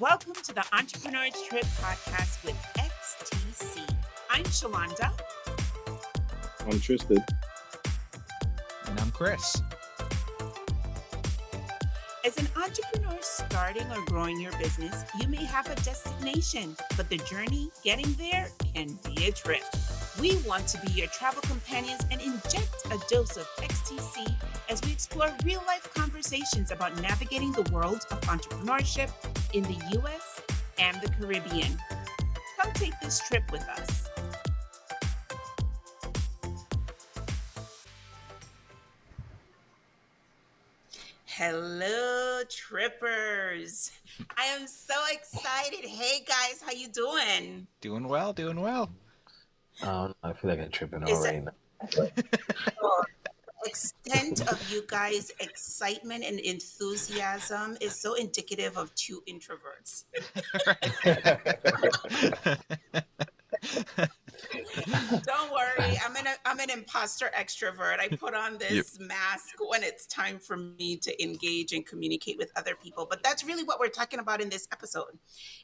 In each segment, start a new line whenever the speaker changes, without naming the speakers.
Welcome to the Entrepreneurial Trip podcast with X.T.C. I'm Shalonda.
I'm Tristan.
And I'm Chris.
As an entrepreneur starting or growing your business, you may have a destination, but the journey getting there can be a trip. We want to be your travel companions and inject a dose of X.T.C as we explore real-life conversations about navigating the world of entrepreneurship in the U.S. and the Caribbean. Come take this trip with us. Hello, trippers. I am so excited. Hey, guys, how you doing?
Doing well.
I feel like I'm tripping
Is
already
it
now.
extent of you guys' excitement and enthusiasm is so indicative of two introverts. Don't worry, I'm an imposter extrovert. I put on this mask when it's time for me to engage and communicate with other people. But that's really what we're talking about in this episode.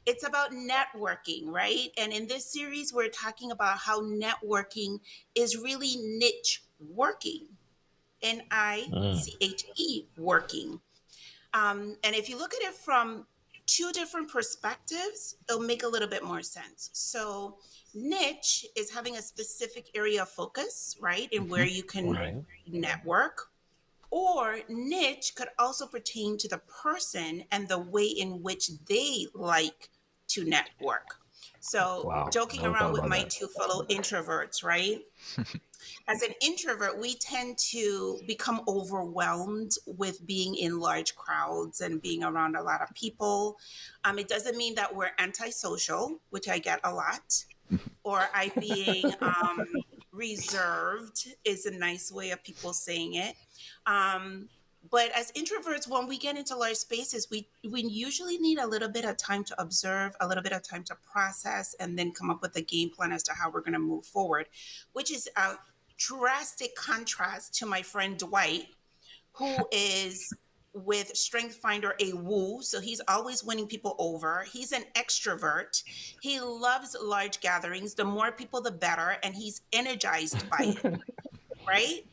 It's about networking, right? And in this series, we're talking about how networking is really niche working. NICHE working. And if you look at it from two different perspectives, it'll make a little bit more sense. So niche is having a specific area of focus, right? And where you can network. Or niche could also pertain to the person and the way in which they like to network. So joking around with my two fellow introverts, right? As an introvert, we tend to become overwhelmed with being in large crowds and being around a lot of people. It doesn't mean that we're antisocial, which I get a lot, or I being reserved is a nice way of people saying it. But as introverts, when we get into large spaces, we usually need a little bit of time to observe, a little bit of time to process, and then come up with a game plan as to how we're going to move forward, which is a drastic contrast to my friend Dwight, who is with Strength Finder a woo. So he's always winning people over. He's an extrovert. He loves large gatherings. The more people, the better. And he's energized by it, right?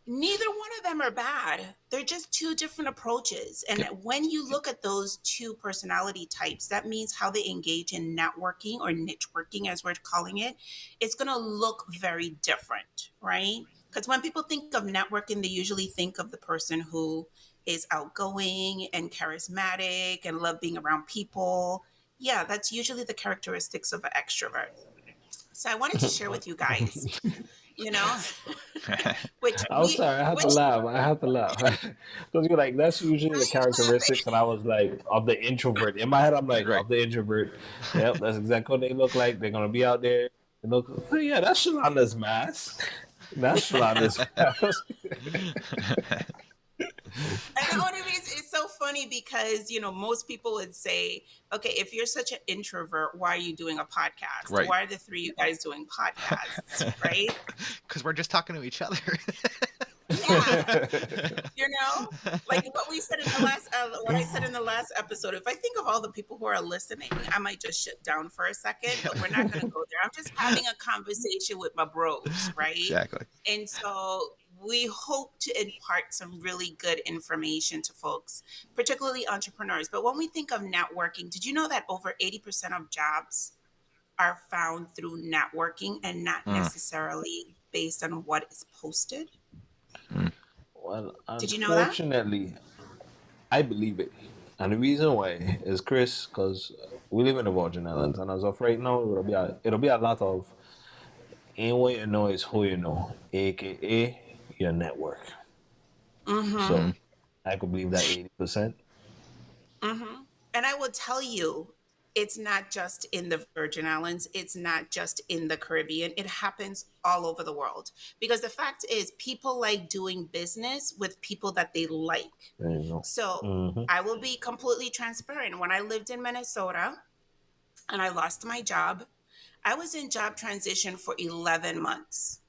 Neither one of them are bad. They're just two different approaches. And when you look at those two personality types, that means how they engage in networking or niche working, as we're calling it, it's going to look very different, right? Because when people think of networking, they usually think of the person who is outgoing and charismatic and love being around people. Yeah, that's usually the characteristics of an extrovert. So I wanted to share with you guys,
I'm sorry, I have to laugh. Because you're like, that's usually the characteristics, and I was like, of the introvert. In my head, I'm like, of the introvert. Yep, that's exactly what they look like. They're gonna be out there. And look, oh, yeah, that's Shalonda's mask. That's Shalonda's mask.
And the only reason it's so funny because, most people would say, okay, if you're such an introvert, why are you doing a podcast?
Right.
Why are the three of you guys doing podcasts? Right?
Because we're just talking to each other.
Yeah. Like what we said in the last, what I said in the last episode, if I think of all the people who are listening, I might just shut down for a second, but we're not going to go there. I'm just having a conversation with my bros, right?
Exactly.
And so we hope to impart some really good information to folks, particularly entrepreneurs. But when we think of networking, did you know that over 80% of jobs are found through networking and not necessarily based on what is posted?
Well,
Did you know that?
unfortunately, I believe it. And the reason why is Chris, because we live in the Virgin Islands, and as of right now, it'll be a lot of ain't what you know is who you know, aka your network. So I could believe that 80%.
And I will tell you, it's not just in the Virgin Islands. It's not just in the Caribbean. It happens all over the world. Because the fact is, people like doing business with people that they like.
There you go.
So I will be completely transparent. When I lived in Minnesota and I lost my job, I was in job transition for 11 months.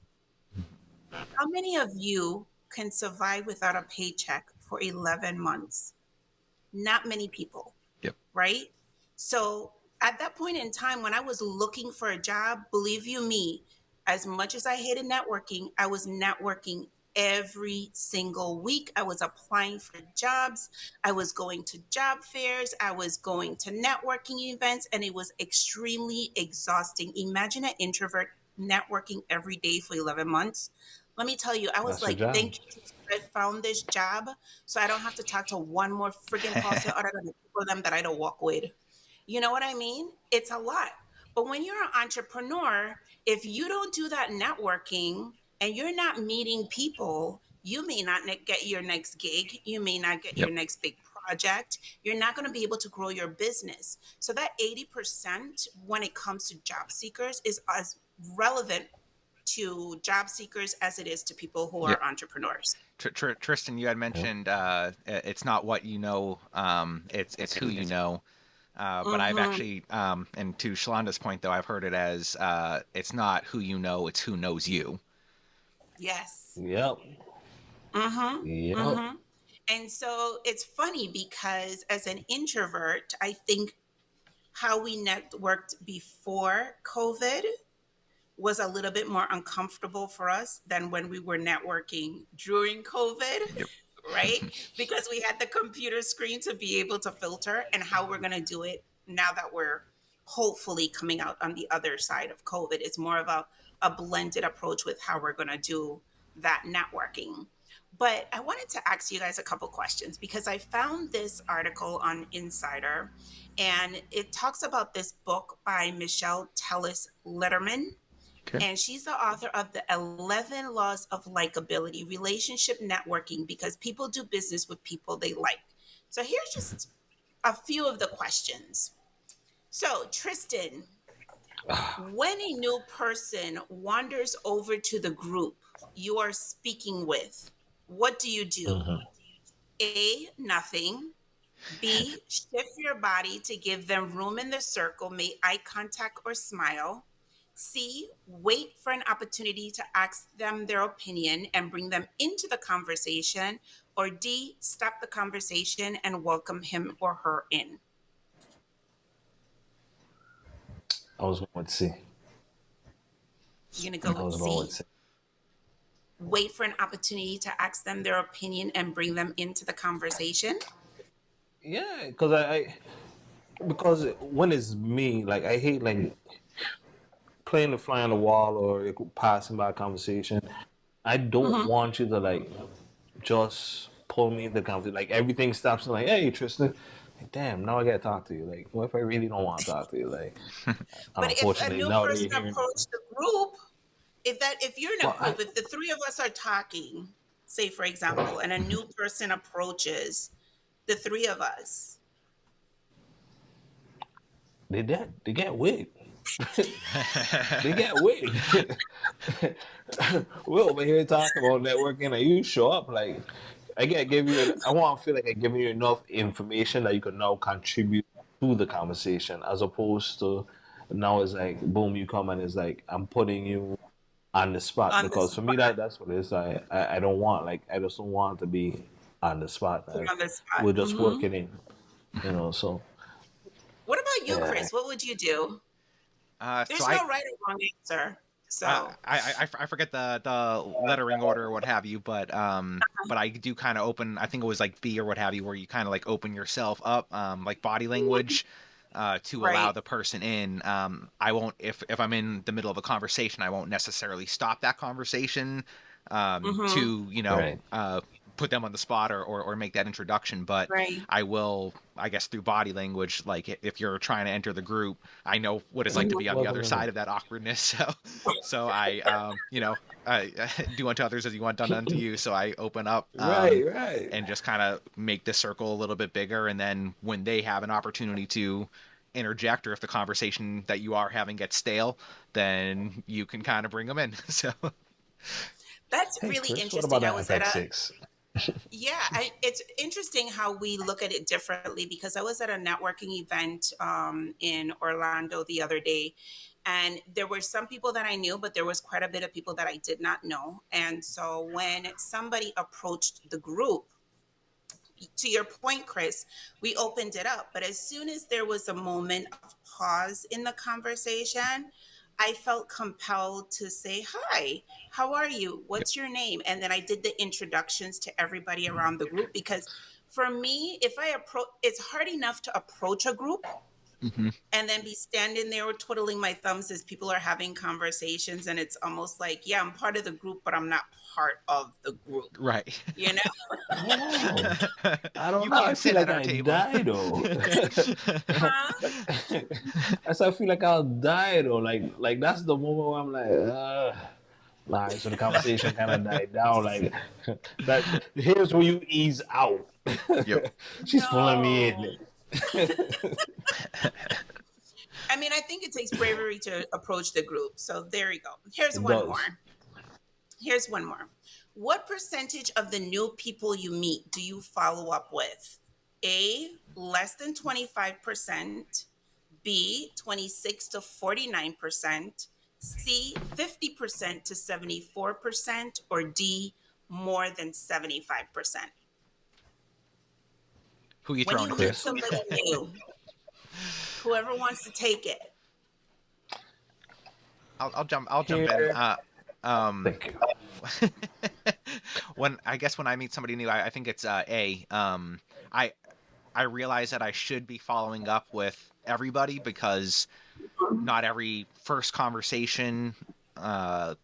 How many of you can survive without a paycheck for 11 months? Not many people.
Yep.
Right? So at that point in time, when I was looking for a job, believe you me, as much as I hated networking, I was networking every single week. I was applying for jobs. I was going to job fairs. I was going to networking events, and it was extremely exhausting. Imagine an introvert networking every day for 11 months. Let me tell you, I was
That's your
like,
job.
thank you, Jesus, I found this job so I don't have to talk to one more friggin' person other than the people of them that I don't walk with. You know what I mean? It's a lot. But when you're an entrepreneur, if you don't do that networking and you're not meeting people, you may not get your next gig. You may not get your
Yep.
next big project. You're not going to be able to grow your business. So that 80% when it comes to job seekers is as relevant to job seekers as it is to people who
Yep.
are entrepreneurs.
Tristan, you had
Yep.
mentioned it's not what you know, it's who you know. But I've
Mm-hmm.
actually, and to Shalanda's point though, I've heard it as it's not who you know, it's who knows you.
Yes.
Yep.
Mm-hmm.
Yep.
Mm-hmm. And so it's funny because as an introvert, I think how we networked before COVID was a little bit more uncomfortable for us than when we were networking during COVID,
Yep.
right? Because we had the computer screen to be able to filter and how we're going to do it now that we're hopefully coming out on the other side of COVID. It's more of a blended approach with how we're going to do that networking. But I wanted to ask you guys a couple questions because I found this article on Insider and it talks about this book by Michelle Tellis Letterman,
Okay.
and she's the author of the 11 Laws of Likability, Relationship Networking, because people do business with people they like. So here's just a few of the questions. So, Tristan, when a new person wanders over to the group you are speaking with, what do you do?
Mhm.
A, nothing. B, shift your body to give them room in the circle, make eye contact or smile. C, wait for an opportunity to ask them their opinion and bring them into the conversation. Or D, stop the conversation and welcome him or her in.
I was going with C.
You're going to go
I
with
was going with
C,
C.
wait for an opportunity to ask them their opinion and bring them into the conversation.
Yeah, because because when it's me, like I hate like playing the fly on the wall or passing by a conversation. I don't
Mm-hmm.
want you to like just pull me into the conversation. Like everything stops and like, hey Tristan, like damn, now I gotta talk to you. Like, what if I really don't want to talk to you? Like,
But if a
unfortunately,
new
now that
person
you're hearing,
approached the group, if you're in a
well,
group, if the three of us are talking, say for example, and a new person approaches the three of us.
they get weird. They get weird. We're over here talking about networking, and you show up like I gotta give you. I want to feel like I'm giving you enough information that you can now contribute to the conversation, as opposed to now it's like boom, you come and it's like I'm putting you on the spot,
On the
because for me
spot.
that's what it is. I don't want, like I just don't want to be on the spot.
Put
Like
on the spot.
we're just
Hmm.
working in, so
What about you,
yeah.
Chris? What would you do?
So
There's no right or wrong answer. So,
I forget the lettering order or what have you, but I do kind of open. I think it was like B or what have you, where you kind of like open yourself up, like body language, to allow
right.
the person in. I won't if I'm in the middle of a conversation, I won't necessarily stop that conversation,
Hmm.
to
Right.
put them on the spot or make that introduction, but
Right.
I will, I guess, through body language, like if you're trying to enter the group, I know what it's like to
Hmm.
be on the
Welcome
other
in.
side of that awkwardness. So I, I do unto others as you want done unto you. So I open up,
Right, right.
and just kind of make the circle a little bit bigger. And then when they have an opportunity to interject, or if the conversation that you are having gets stale, then you can kind of bring them in. So
That's
Hey
really
Chris, what about
interesting. I
that
was at a
FX6?
Yeah, it's interesting how we look at it differently because I was at a networking event in Orlando the other day, and there were some people that I knew, but there was quite a bit of people that I did not know. And so when somebody approached the group, to your point, Chris, we opened it up. But as soon as there was a moment of pause in the conversation, I felt compelled to say, hi, how are you? What's your name? And then I did the introductions to everybody around the group, because for me, if I approach, it's hard enough to approach a group
Mhm.
and then be standing there twiddling my thumbs as people are having conversations. And it's almost like, yeah, I'm part of the group, but I'm not part of the group,
Right.
you know?
I don't know. I don't
You
know. I
can't
feel
sit at
like
our
I
table.
die though.
Huh?
I feel like I'll die though. Like that's the moment where I'm like, nah. So the conversation kind of died down. Like that. Here's where you ease out.
Yep.
She's pulling me
No.
in.
I mean, I think it takes bravery to approach the group. So there you go. Here's
It
one
does.
more. Here's one more. What percentage of the new people you meet do you follow up with? A, less than 25%, B, 26 to 49%, C, 50% to 74%, or D, more than 75%.
Who you
When
throwing
you
it
meet
to?
Chris.
somebody new, whoever wants to take it.
I'll jump in.
Here.
Um,
Thank you.
when I meet somebody new, I think it's A. I I realize that I should be following up with everybody because not every first conversation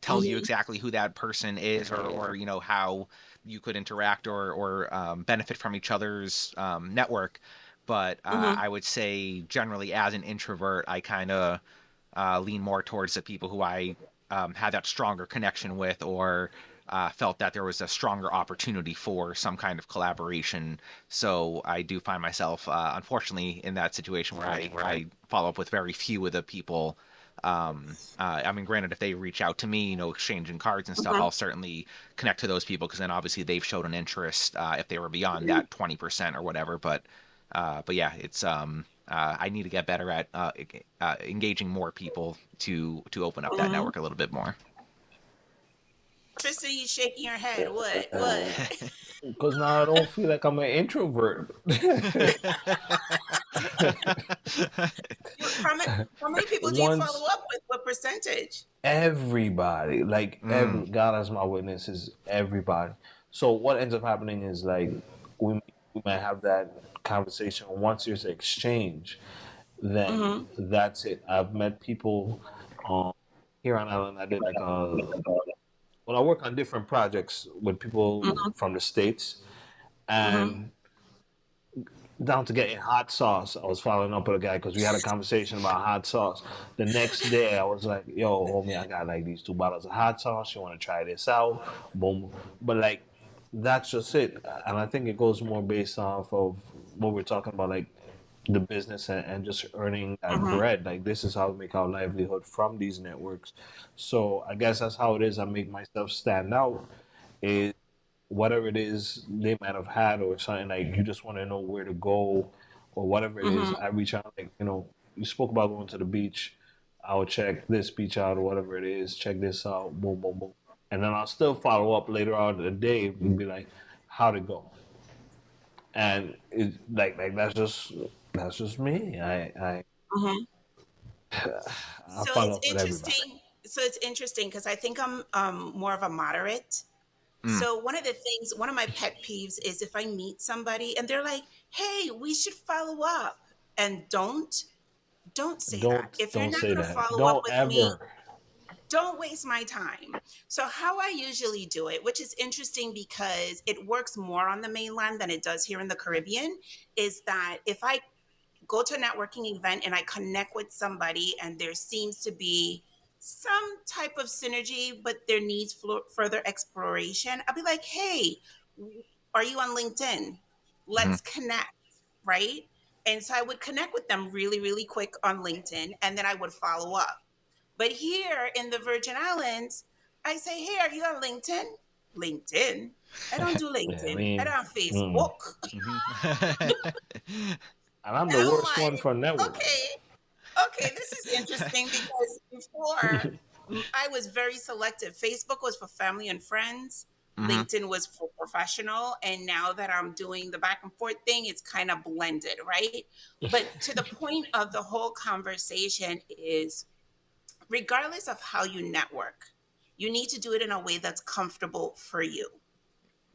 tells you
Mhm,
exactly who that person is, or you know how you could interact or benefit from each other's network. But
mhm,
I would say generally, as an introvert, I kind of lean more towards the people who I had that stronger connection with, or felt that there was a stronger opportunity for some kind of collaboration. So I do find myself, unfortunately, in that situation where I follow up with very few of the people. I mean, granted, if they reach out to me, you know, exchanging cards and stuff,
mhm,
I'll certainly connect to those people because then obviously they've showed an interest if they were beyond
mhm,
that 20% or whatever. But yeah, it's I need to get better at engaging more people to open up that
mhm.
network a little bit more.
Tristan, you shaking your head. What? What?
Because now I don't feel like I'm an introvert.
How many people do you follow
Once
up with? What percentage?
everybody, like
Mm,
every God as my witness is everybody. So what ends up happening is like we we might have that conversation. Once there's exchange, then
Mm-hmm.
that's it. I've met people um, here on Island. I did like well, I work on different projects with people
Mm-hmm.
from the States,
Mm-hmm.
and down to getting hot sauce. I was following up with a guy because we had a conversation about hot sauce. The next day, I was like, "Yo, homie, I got like these 2 bottles of hot sauce. You want to try this out?" Boom. But like, that's just it. And I think it goes more based off of what we're talking about, like the business and just earning that
Mm-hmm.
bread. Like this is how we make our livelihood from these networks. So I guess that's how it is. I make myself stand out. Is whatever it is they might have had or something like you just want to know where to go or whatever it is.
Mm-hmm.
I reach out like you spoke about going to the beach. I'll check this beach out or whatever it is. Check this out. Boom, boom, boom, and then I'll still follow up later on in the day and be like, how'd it go? And it like that's just me.
Mm-hmm.
I
So
follow
it's
up with everybody.
interesting. So it's interesting because I think I'm more of a moderate.
mm,
So one of my pet peeves is if I meet somebody and they're like, "Hey, we should follow up," and don't say that. If you're
Don't
not
say
going to
that.
follow up
Don't
with me,
ever.
don't waste my time. So how I usually do it, which is interesting because it works more on the mainland than it does here in the Caribbean, is that if I go to a networking event and I connect with somebody and there seems to be some type of synergy, but there needs further exploration, I'll be like, hey, are you on LinkedIn?
mhm.
Let's connect, right? And so I would connect with them really, really quick on LinkedIn and then I would follow up. But here in the Virgin Islands, I say, hey, are you on LinkedIn? LinkedIn? I don't do
Yeah, I
LinkedIn. I
mean,
don't
mm.
Facebook.
Mhm.
And I'm
And
the
I'm
worst one
like,
for networking.
okay, okay, this is interesting because before I was very selective. Facebook was for family and friends. LinkedIn was for professional, and now that I'm doing the back and forth thing, it's kind of blended, right? But to the point of the whole conversation is, regardless of how you network, you need to do it in a way that's comfortable for you,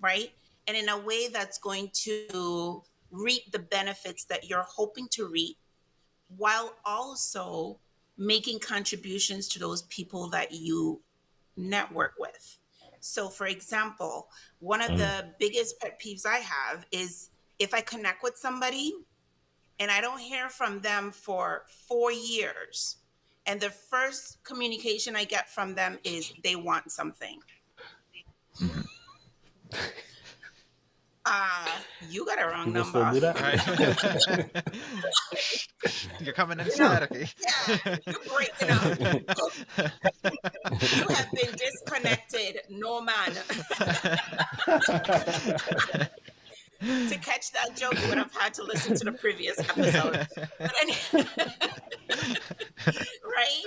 right? And in a way that's going to reap the benefits that you're hoping to reap, while also making contributions to those people that you network with. So, for example, one of
Mm.
the biggest pet peeves I have is if I connect with somebody and I don't hear from them for 4 years, and the first communication I get from them is they want something.
Mm-hmm.
You got a wrong
People still
number.
do that.
Right. You're coming
You know,
inside, okay?
yeah, you're breaking up. You have been disconnected, no man. To catch that joke, you would have had to listen to the previous episode. Right?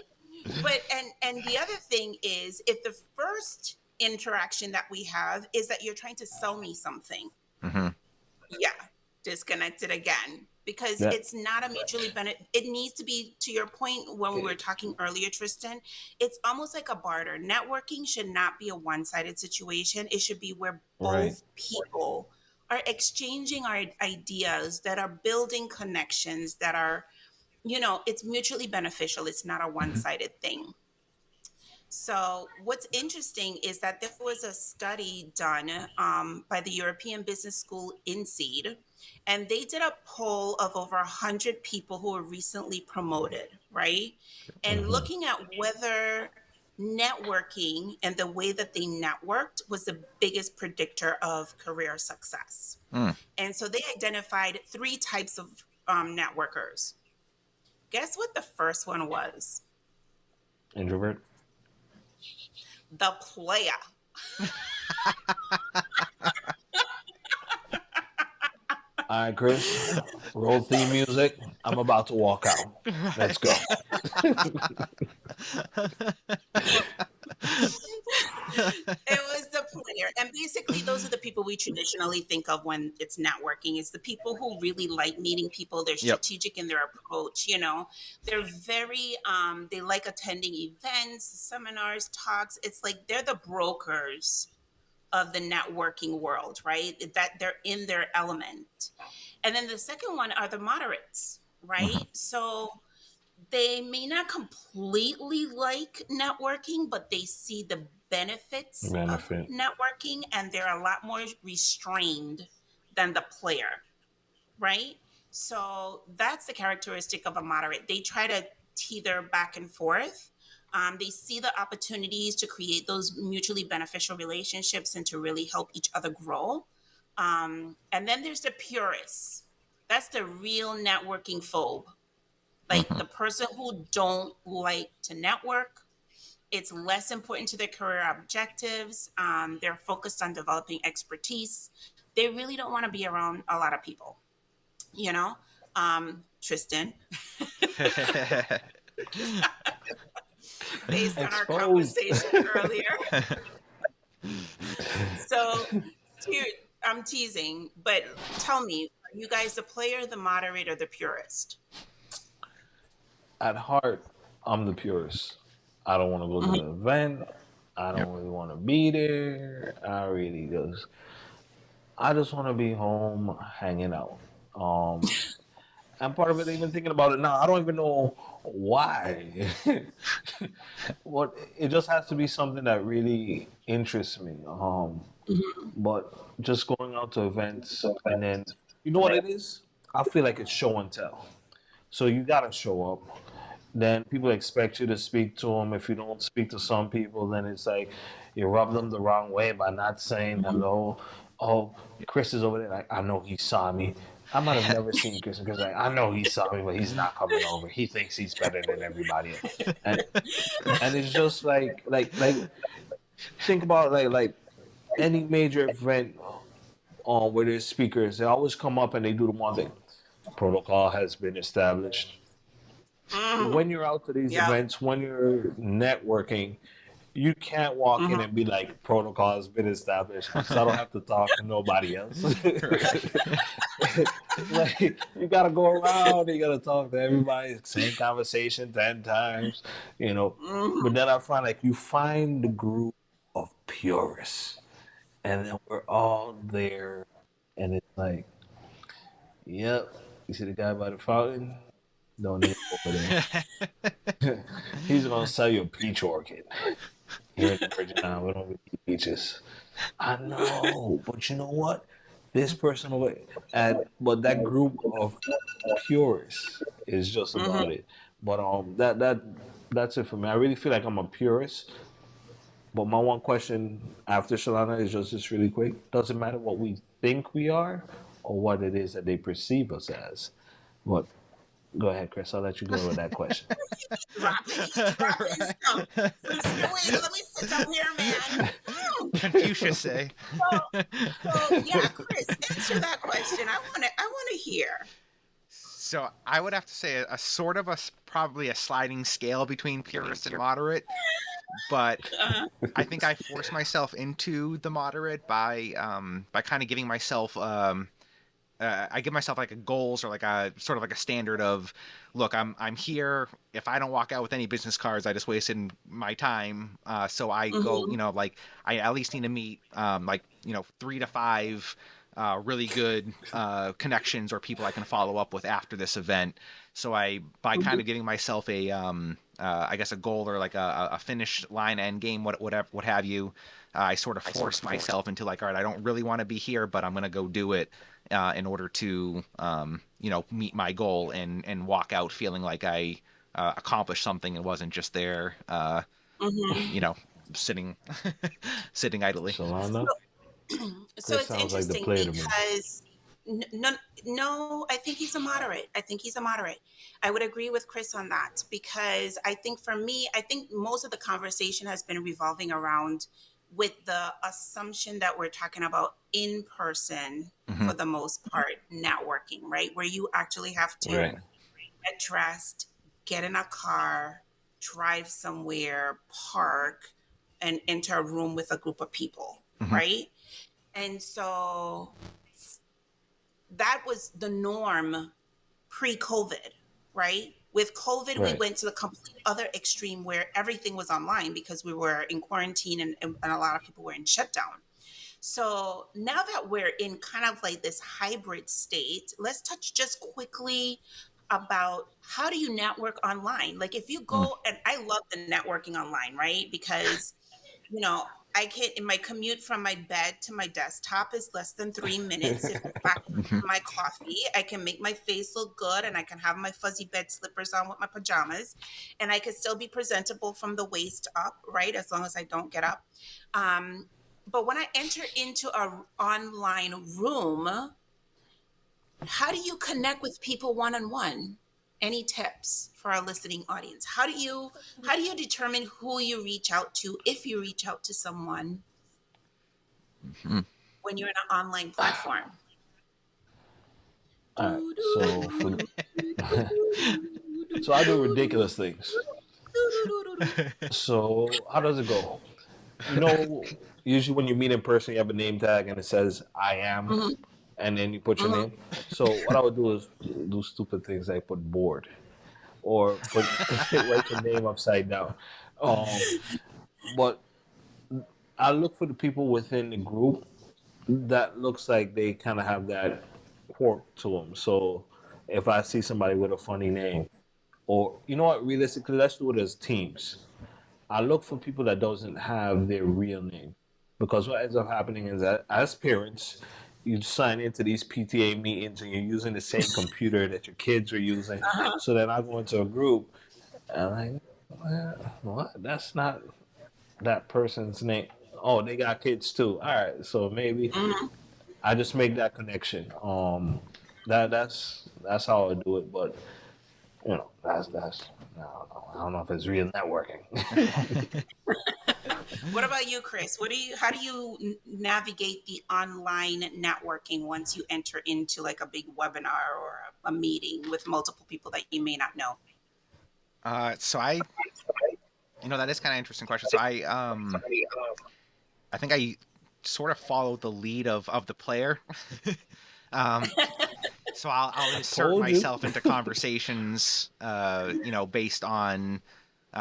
But and the other thing is, if the first interaction that we have is that you're trying to sell me something,
Mm-hmm.
yeah, disconnected again, because
Yeah.
it's not a mutually benefit. It needs to be, to your point when we were talking earlier, Tristan, it's almost like a barter. Networking should not be a one-sided situation. It should be where
Right.
both people are exchanging our ideas, that are building connections, that are, it's mutually beneficial. It's not a one-sided thing. So, what's interesting is that there was a study done by the European Business School INSEAD, and they did a poll of over 100 people who were recently promoted, right? And
Mm-hmm.
looking at whether networking and the way that they networked was the biggest predictor of career success.
Mm.
And so they identified three types of networkers. Guess what the first one was?
Introvert.
The player.
All right, Chris. Roll theme music. I'm about to walk out. Let's go.
It was the player. And basically, those are the people we traditionally think of when it's networking. It's the people who really like meeting people. They're
Yep.
strategic in their approach. They're very, they like attending events, seminars, talks. It's like they're the brokers of the networking world, right? That they're in their element. And then the second one are the moderates,
Mm-hmm.
right? So they may not completely like networking, but they see the benefits of
Benefit.
networking, and they're a lot more restrained than the player, right? So that's the characteristic of a moderate. They try to teeter back and forth. They see the opportunities to create those mutually beneficial relationships and to really help each other grow. And then there's the purists. That's the real networking phobe, like
Mm-hmm.
the person who don't like to network. It's less important to their career objectives. They're focused on developing expertise. They really don't want to be around a lot of people, you know Tristan, based on our
Exposed.
conversation earlier. So, dude, I'm teasing, but tell me, are you guys the player, the moderator, the purist?
At heart, I'm the purist. I don't want to go to the event. I
Yep.
don't really want to be there. I just want to be home hanging out. And part of it, even thinking about it now, I don't even know why. What it just has to be something that really interests me. But just going out to events and then you know what it is? I feel like it's show and tell. So you gotta show up. Then people expect you to speak to them. If you don't speak to some people, then it's like you rub them the wrong way by not saying hello. Oh, Chris is over there. Like, I know he saw me. I might have never seen Chris because like, I know he saw me, but he's not coming over. He thinks he's better than everybody else. And and it's just like think about like any major event where there's speakers, they always come up and they do the one thing. Protocol has been established.
Mm,
When you're out to these
yeah.
events, when you're networking, you can't walk in
Mhm.
and be like protocol has been established, so I don't have to talk to nobody else. Like you gotta go around, you gotta talk to everybody, same conversation 10 times, you know.
Mhm.
But then I find like you find the group of purists, and then we're all there, and it's like, yep, you see the guy by the fountain? Don't even go over there. He's gonna sell you a peach orchid. Here in the Virgin Islands, we don't really eat peaches. I know, but you know what? This person over but that group of purists is just
Mhm.
about it. But that's it for me. I really feel like I'm a purist. But my one question after Shalana is just really quick. Doesn't matter what we think we are or what it is that they perceive us as. But go ahead, Chris. I'll let you go with that question.
Dropping some wait, let me sit up here, man.
Confucius say.
So yeah, Chris, answer that question. I wanna hear.
So I would have to say a sort of probably a sliding scale between purist and moderate, but
Uh,
I think I force myself into the moderate by kind of giving myself I give myself like a goals or like a sort of like a standard of, look, I'm here. If I don't walk out with any business cards, I just wasted my time. So I go,
mhm.
like I at least need to meet like 3 to 5 really good connections or people I can follow up with after this event. So by kind of giving myself a I guess a goal or like a finish line end game, whatever, what have you. I sort of force myself into like, all right, I don't really want to be here, but I'm gonna go do it in order to meet my goal and walk out feeling like I accomplished something and wasn't just there
Mhm.
you know sitting sitting idly.
Shalana,
So
Chris
it's
sounds like the
interesting
player to me.
because no, no, I think he's a moderate. I think he's a moderate. I would agree with Chris on that because I think for me, I think most of the conversation has been revolving around with the assumption that we're talking about in person
Hmm.
for the most part, networking, right? Where you actually have to
Right.
get dressed, get in a car, drive somewhere, park, and enter a room with a group of people,
Hmm.
right? And so that was the norm pre-COVID, right? With COVID, we
Right.
went to the complete other extreme where everything was online because we were in quarantine and a lot of people were in shutdown. So now that we're in kind of like this hybrid state, let's touch just quickly about how do you network online? Like if you
Mm.
go, and I love the networking online, right? Because you know, I can in my commute from my bed to my desktop is less than 3 minutes. If I have
Hmm.
my coffee, I can make my face look good and I can have my fuzzy bed slippers on with my pajamas and I can still be presentable from the waist up, right? As long as I don't get up. But when I enter into a online room, how do you connect with people one on one? Any tips for our listening audience? How do you determine who you reach out to if you reach out to someone when you're in an online platform?
All right. So I do ridiculous things. So how does it go? You know, usually when you meet in person, you have a name tag and it says "I am,"
Mhm,
and then you put your
mhm.
name. So what I would do is do stupid things like put board or put write your name upside down. Um, but I look for the people within the group that looks like they kind of have that quirk to them. So if I see somebody with a funny name, or you know what, realistically, let's do it as teams. I look for people that doesn't have their real name, because what ends up happening is that as parents, you sign into these PTA meetings and you're using the same computer that your kids are using.
Uh-huh.
So then I go into a group and I'm like, what? That's not that person's name. Oh, they got kids too. All right, so maybe
Mhm.
I just make that connection. That's how I do it. But that's I don't know if it's real networking.
What about you, Chris? How do you navigate the online networking once you enter into like a big webinar or a meeting with multiple people that you may not know?
So I That is kind of interesting question. So I think I sort of followed the lead of the player. um, so I'll insert
Told you.
myself into conversations, based on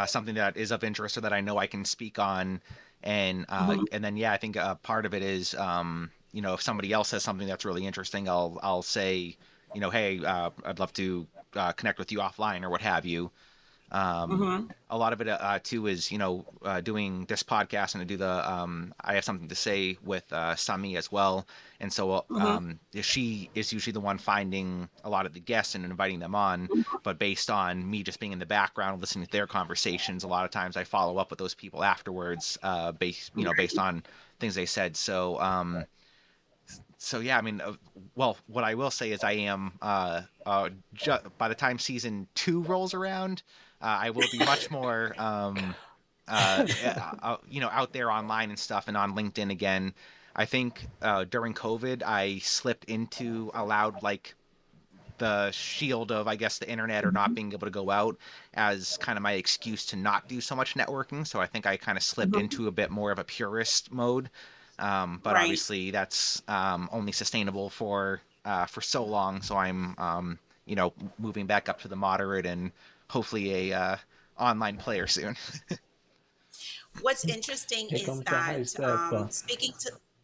something that is of interest or that I know I can speak on, and then I think part of it is, if somebody else says something that's really interesting, I'll say, hey, I'd love to connect with you offline or what have you.
Mm-hmm.
A lot of it too is doing this podcast, and to do the I have something to say with Sami as well, and so
Mm-hmm.
she is usually the one finding a lot of the guests and inviting them on, but based on me just being in the background listening to their conversations, a lot of times I follow up with those people afterwards, based on things they said. So yeah, I mean, well, what I will say is I am by the time season 2 rolls around, I will be much more out there online and stuff, and on LinkedIn again. I think during COVID, I slipped into allowed like the shield of, I guess, the internet or not being able to go out as kind of my excuse to not do so much networking. So I think I kind of slipped
Mm-hmm.
into a bit more of a purist mode. But
Right.
obviously that's only sustainable for so long. So I'm moving back up to the moderate and hopefully a online player soon.
What's interesting
Here
is
comes the high
that
step.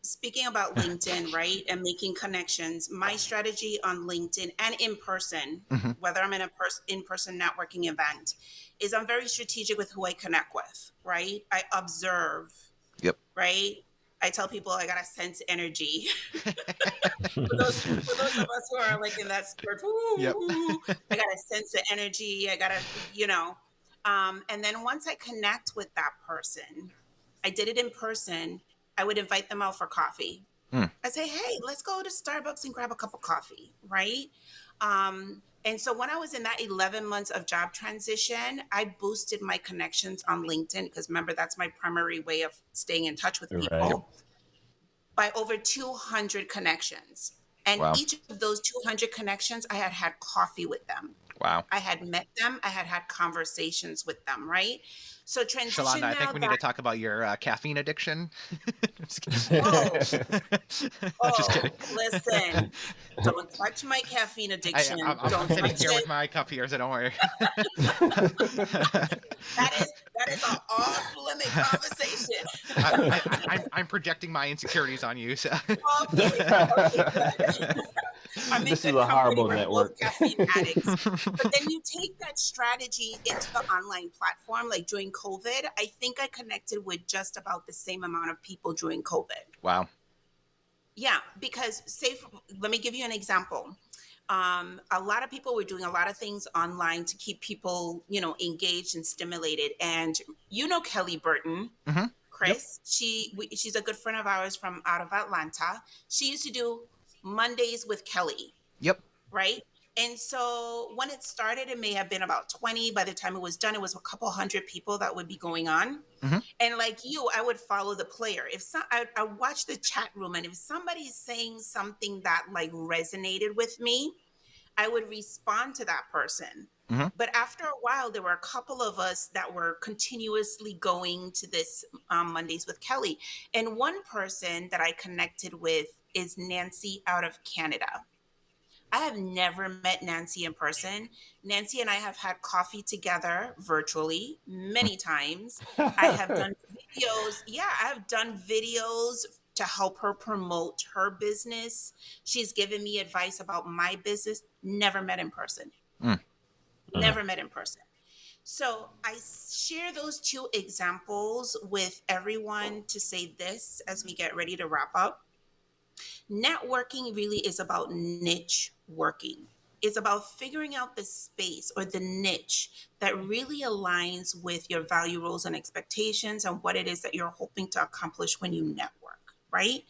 speaking about LinkedIn, right, and making connections, my strategy on LinkedIn and in person,
Hmm.
whether I'm in a in-person networking event, is I'm very strategic with who I connect with, right? I observe,
Yep.
right? I tell people I gotta sense energy. For those of us who are like in that spirit,
Yep.
I gotta sense the energy. I gotta, and then once I connect with that person, I did it in person. I would invite them out for coffee.
Mm.
I say, hey, let's go to Starbucks and grab a cup of coffee, right? And so when I was in that 11 months of job transition, I boosted my connections on LinkedIn because remember, that's my primary way of staying in touch with
Right.
people by over 200 connections. And
Wow.
each of those 200 connections, I had had coffee with them.
Wow.
I had met them. I had had conversations with them, right? So
Shalanda,
transition
I think
now
we need
that,
to talk about your caffeine addiction. Just
oh,
kidding. Just
oh,
kidding.
listen, don't touch my caffeine
I,
addiction.
I'm, I'm
Don't
sitting
touch
here with
it.
my cup here, so don't worry.
That is an off limit conversation.
I'm projecting my insecurities on you. So.
Okay, okay, good. I'm in
This is
good
a
company.
horrible
We're both
network.
caffeine addicts. But then you take that strategy into the online platform. Like during COVID, I think I connected with just about the same amount of people during COVID.
Wow.
Yeah, because let me give you an example. A lot of people were doing a lot of things online to keep people, engaged and stimulated. And Kelly Burton,
Mm-hmm. Yep.
Chris, she's a good friend of ours from out of Atlanta. She used to do Mondays with Kelly,
Yep.
right? And so when it started, it may have been about 20. By the time it was done, it was a couple hundred people that would be going on.
Mm-hmm.
And like you, I would follow the player. I watch the chat room, and if somebody's saying something that like resonated with me, I would respond to that person.
Mm-hmm.
But after a while, there were a couple of us that were continuously going to this Mondays with Kelly. And one person that I connected with is Nancy out of Canada. I have never met Nancy in person. Nancy and I have had coffee together virtually many times. I have done videos. Yeah, I have done videos to help her promote her business. She's given me advice about my business. Never met in person.
Mm.
Never met in person. So I share those two examples with everyone to say this as we get ready to wrap up. Networking really is about niche working. It's about figuring out the space or the niche that really aligns with your value roles and expectations and what it is that you're hoping to accomplish when you network, right?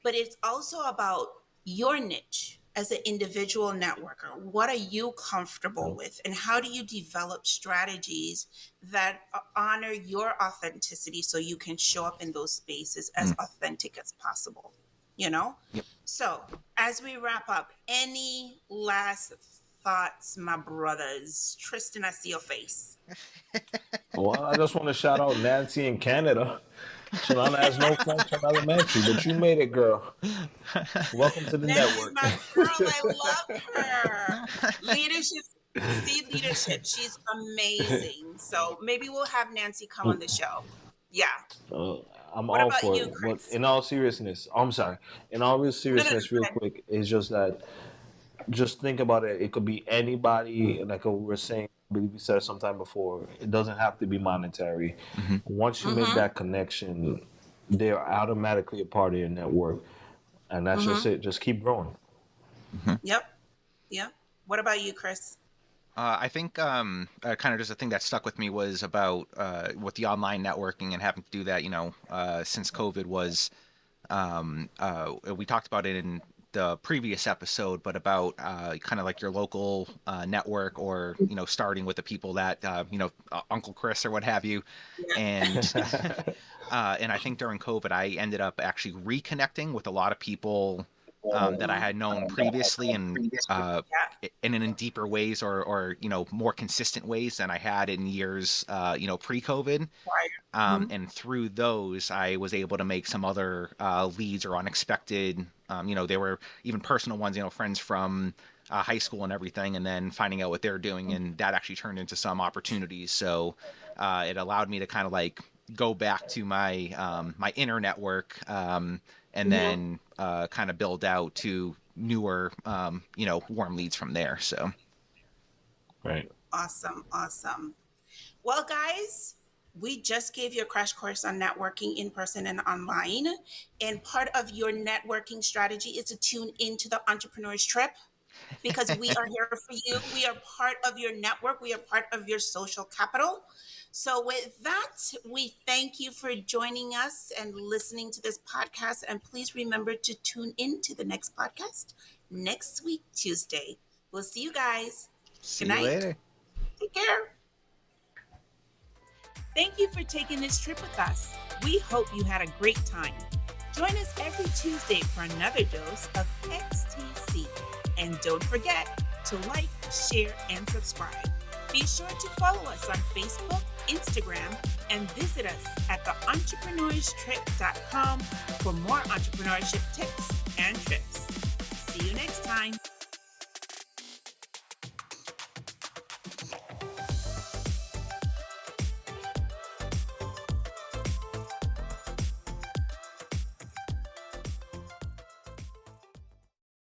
But it's also about your niche as an individual networker. What are you comfortable with? And how do you develop strategies that honor your authenticity so you can show up in those spaces as authentic as possible? You know?
Yep.
So, as we wrap up, any last thoughts, my brothers? Tristan, I see your face.
Well, I just want to shout out Nancy in Canada. Shalana has no friends from elementary, but you made it, girl. Welcome to the
Nancy's
network.
my girl. I love her. Leadership, see leadership. She's amazing. So maybe we'll have Nancy come on the show. Yeah.
Uh, I'm
What
all
about
for
you,
it. But
Chris?
in all seriousness, I'm sorry. In all real
No, no, no.
seriousness,
Go
real
ahead.
quick, it's just that just think about it. It could be anybody, like we were saying, I believe we said it sometime before. It doesn't have to be monetary.
Mm-hmm.
Once you make
Mm-hmm.
that connection, they're automatically a part of your network. And that's just
Mm-hmm.
it. Just keep growing.
Mm-hmm.
Yep. Yep. What about you, Chris?
I think kind of just a thing that stuck with me was about with the online networking and having to do that, since COVID was, we talked about it in the previous episode, but about kind of like your local network or, starting with the people that, Uncle Chris or what have you. And and I think during COVID, I ended up actually reconnecting with a lot of people that I had known previously, and
Yeah.
and in deeper ways or more consistent ways than I had in years pre-COVID.
Mm-hmm.
And through those, I was able to make some other leads or unexpected. They were even personal ones. Friends from high school and everything, and then finding out what they're doing, and that actually turned into some opportunities. So it allowed me to kind of like go back to my my inner network, and
Mm-hmm.
then kind of build out to newer, warm leads from there. So
Right.
Awesome. Awesome. Well, guys, we just gave you a crash course on networking in person and online. And part of your networking strategy is to tune into the Entrepreneur's Trip because we are here for you. We are part of your network, we are part of your social capital. So, with that, we thank you for joining us and listening to this podcast. And please remember to tune in to the next podcast next week, Tuesday. We'll see you guys. Good
see you
night.
later.
Take care. Thank you for taking this trip with us. We hope you had a great time. Join us every Tuesday for another dose of X.T.C. And don't forget to like, share, and subscribe. Be sure to follow us on Facebook, Instagram, and visit us at theentrepreneursstrip.com for more entrepreneurship tips and trips. See you next time.